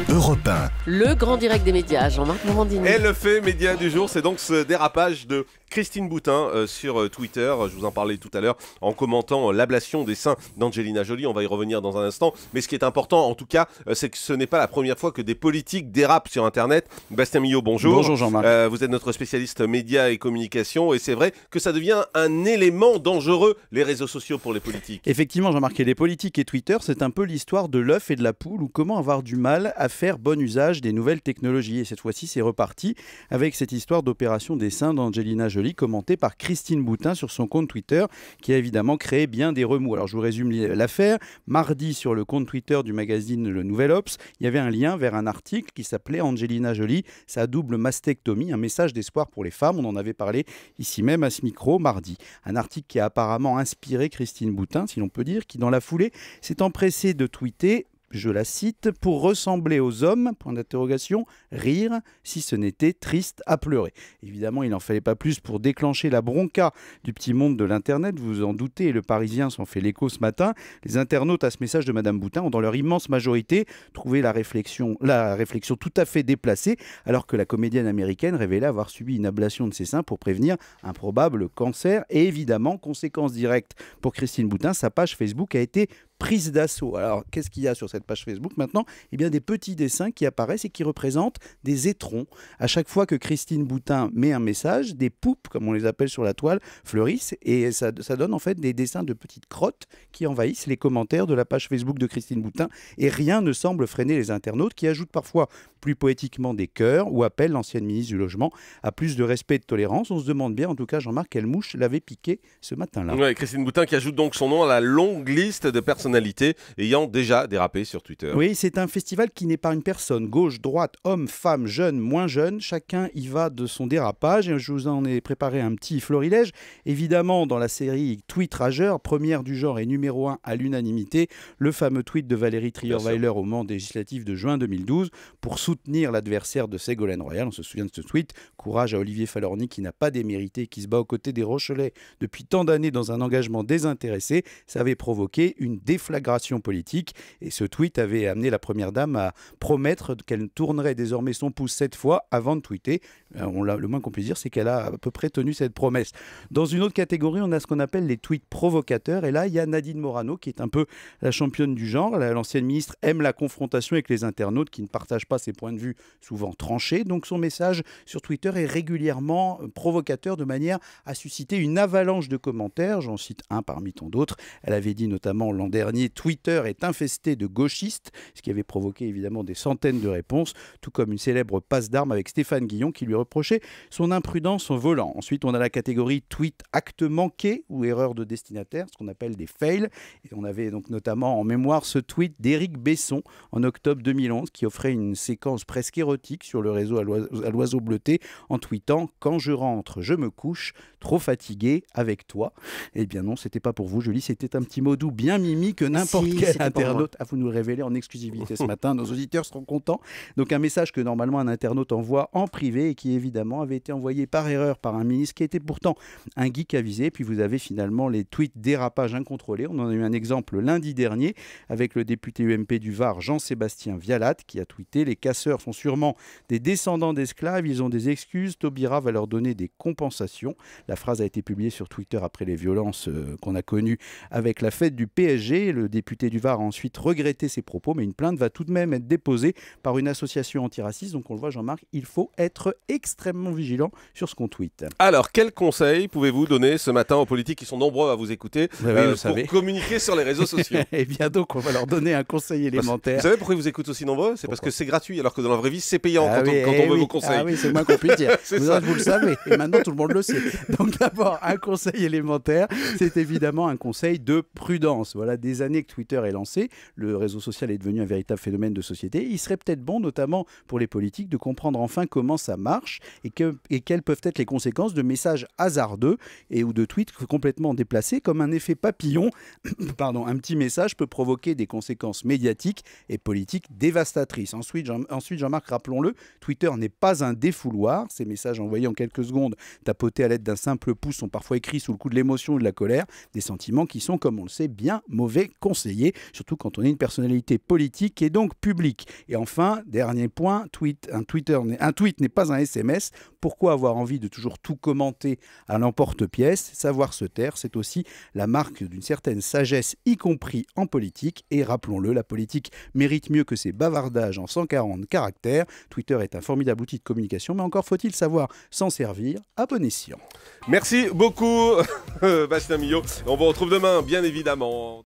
Europe 1. Le grand direct des médias, Jean-Marc Morandini. Et le fait média du jour, c'est donc ce dérapage de Christine Boutin sur Twitter. Je vous en parlais tout à l'heure en commentant l'ablation des seins d'Angelina Jolie. On va y revenir dans un instant. Mais ce qui est important, en tout cas, c'est que ce n'est pas la première fois que des politiques dérapent sur Internet. Bastien Millot, bonjour. Bonjour Jean-Marc. Vous êtes notre spécialiste médias et communication. Et c'est vrai que ça devient un élément dangereux, les réseaux sociaux pour les politiques. Effectivement, Jean-Marc, et les politiques et Twitter, c'est un peu l'histoire de l'œuf et de la poule, ou comment avoir du mal à faire bon usage des nouvelles technologies. Et cette fois-ci, c'est reparti avec cette histoire d'opération des seins d'Angelina Jolie, commentée par Christine Boutin sur son compte Twitter, qui a évidemment créé bien des remous. Alors, je vous résume l'affaire. Mardi, sur le compte Twitter du magazine Le Nouvel Obs, il y avait un lien vers un article qui s'appelait Angelina Jolie, sa double mastectomie, un message d'espoir pour les femmes. On en avait parlé ici même à ce micro mardi. Un article qui a apparemment inspiré Christine Boutin, si l'on peut dire, qui dans la foulée s'est empressée de tweeter, je la cite, « Pour ressembler aux hommes, point d'interrogation, rire, si ce n'était triste à pleurer ». Évidemment, il n'en fallait pas plus pour déclencher la bronca du petit monde de l'Internet, vous vous en doutez, et le Parisien s'en fait l'écho ce matin. Les internautes à ce message de Madame Boutin ont dans leur immense majorité trouvé la réflexion tout à fait déplacée, alors que la comédienne américaine révélait avoir subi une ablation de ses seins pour prévenir un probable cancer. Et évidemment, conséquence directe pour Christine Boutin, sa page Facebook a été prise d'assaut. Alors, qu'est-ce qu'il y a sur cette page Facebook maintenant ? Eh bien, des petits dessins qui apparaissent et qui représentent des étrons. À chaque fois que Christine Boutin met un message, des poupes, comme on les appelle sur la toile, fleurissent et ça donne en fait des dessins de petites crottes qui envahissent les commentaires de la page Facebook de Christine Boutin et rien ne semble freiner les internautes qui ajoutent parfois plus poétiquement des cœurs ou appellent l'ancienne ministre du Logement à plus de respect et de tolérance. On se demande bien, en tout cas, Jean-Marc, quelle mouche l'avait piqué ce matin-là. Ouais, Christine Boutin qui ajoute donc son nom à la longue liste de personnalités ayant déjà dérapé sur Twitter. Oui, c'est un festival qui n'épargne personne. Gauche, droite, hommes, femmes, jeunes, moins jeunes. Chacun y va de son dérapage. Et je vous en ai préparé un petit florilège. Évidemment, dans la série Tweet Rageur, première du genre et numéro 1 à l'unanimité, le fameux tweet de Valérie Trierweiler au Mans législatif de juin 2012 pour soutenir l'adversaire de Ségolène Royal. On se souvient de ce tweet. Courage à Olivier Falorni qui n'a pas démérité, qui se bat aux côtés des Rochelais depuis tant d'années dans un engagement désintéressé. Ça avait provoqué une déflagration politique et ce tweet avait amené la première dame à promettre qu'elle tournerait désormais son pouce 7 fois avant de tweeter. Le moins qu'on puisse dire, c'est qu'elle a à peu près tenu cette promesse. Dans une autre catégorie, on a ce qu'on appelle les tweets provocateurs et là, il y a Nadine Morano qui est un peu la championne du genre. L'ancienne ministre aime la confrontation avec les internautes qui ne partagent pas ses points de vue souvent tranchés. Donc son message sur Twitter est régulièrement provocateur de manière à susciter une avalanche de commentaires. J'en cite un parmi tant d'autres. Elle avait dit notamment l'an dernier, Twitter est infesté de gauchistes, ce qui avait provoqué évidemment des centaines de réponses, tout comme une célèbre passe d'armes avec Stéphane Guillon qui lui reprochait son imprudence au volant. Ensuite, on a la catégorie tweet acte manqué ou erreur de destinataire, ce qu'on appelle des fails. Et on avait donc notamment en mémoire ce tweet d'Éric Besson en octobre 2011 qui offrait une séquence presque érotique sur le réseau à l'oiseau bleuté en tweetant « Quand je rentre, je me couche, trop fatigué avec toi ». Eh bien non, c'était pas pour vous, Julie, c'était un petit mot doux bien mimi que n'importe quel internaute. Vous nous le révélez en exclusivité ce matin, nos auditeurs seront contents. Donc un message que normalement un internaute envoie en privé et qui évidemment avait été envoyé par erreur par un ministre qui était pourtant un geek avisé. Puis vous avez finalement les tweets dérapage incontrôlés. On en a eu un exemple lundi dernier avec le député UMP du Var, Jean-Sébastien Vialat, qui a tweeté « Les casseurs sont sûrement des descendants d'esclaves, ils ont des excuses, Taubira va leur donner des compensations ». La phrase a été publiée sur Twitter après les violences qu'on a connues avec la fête du PSG. Le député du Var a ensuite regretté ses propos, mais une plainte va tout de même être déposée par une association antiraciste. Donc on le voit, Jean-Marc, il faut être extrêmement vigilant sur ce qu'on tweete. Alors, quels conseils pouvez-vous donner ce matin aux politiques qui sont nombreux à vous écouter pour communiquer sur les réseaux sociaux? Eh bien donc, on va leur donner un conseil élémentaire. Vous savez pourquoi ils vous écoutent aussi nombreux? C'est parce que c'est gratuit, alors que dans la vraie vie, c'est payant quand on veut vos conseils. Ah oui, c'est moins qu'on puisse dire. Vous le savez, et maintenant tout le monde le sait. Donc d'abord, un conseil élémentaire, c'est évidemment un conseil de prudence. Voilà, des années que Twitter est lancé, le réseau social est devenu un véritable phénomène de société. Il serait peut-être bon, notamment pour les politiques, de comprendre enfin comment ça marche et quelles peuvent être les conséquences de messages hasardeux ou de tweets complètement déplacés, comme un effet papillon. Pardon, un petit message peut provoquer des conséquences médiatiques et politiques dévastatrices. Ensuite, Jean-Marc, rappelons-le, Twitter n'est pas un défouloir. Ces messages envoyés en quelques secondes, tapotés à l'aide d'un simple pouce, sont parfois écrits sous le coup de l'émotion ou de la colère, des sentiments qui sont, comme on le sait, bien mauvais devez conseiller, surtout quand on est une personnalité politique et donc publique. Et enfin, dernier point, un tweet n'est pas un SMS. Pourquoi avoir envie de toujours tout commenter à l'emporte-pièce? Savoir se taire, c'est aussi la marque d'une certaine sagesse, y compris en politique. Et rappelons-le, la politique mérite mieux que ces bavardages en 140 caractères. Twitter est un formidable outil de communication, mais encore faut-il savoir s'en servir à bon escient. Merci beaucoup, Bastien Millot. On vous retrouve demain, bien évidemment.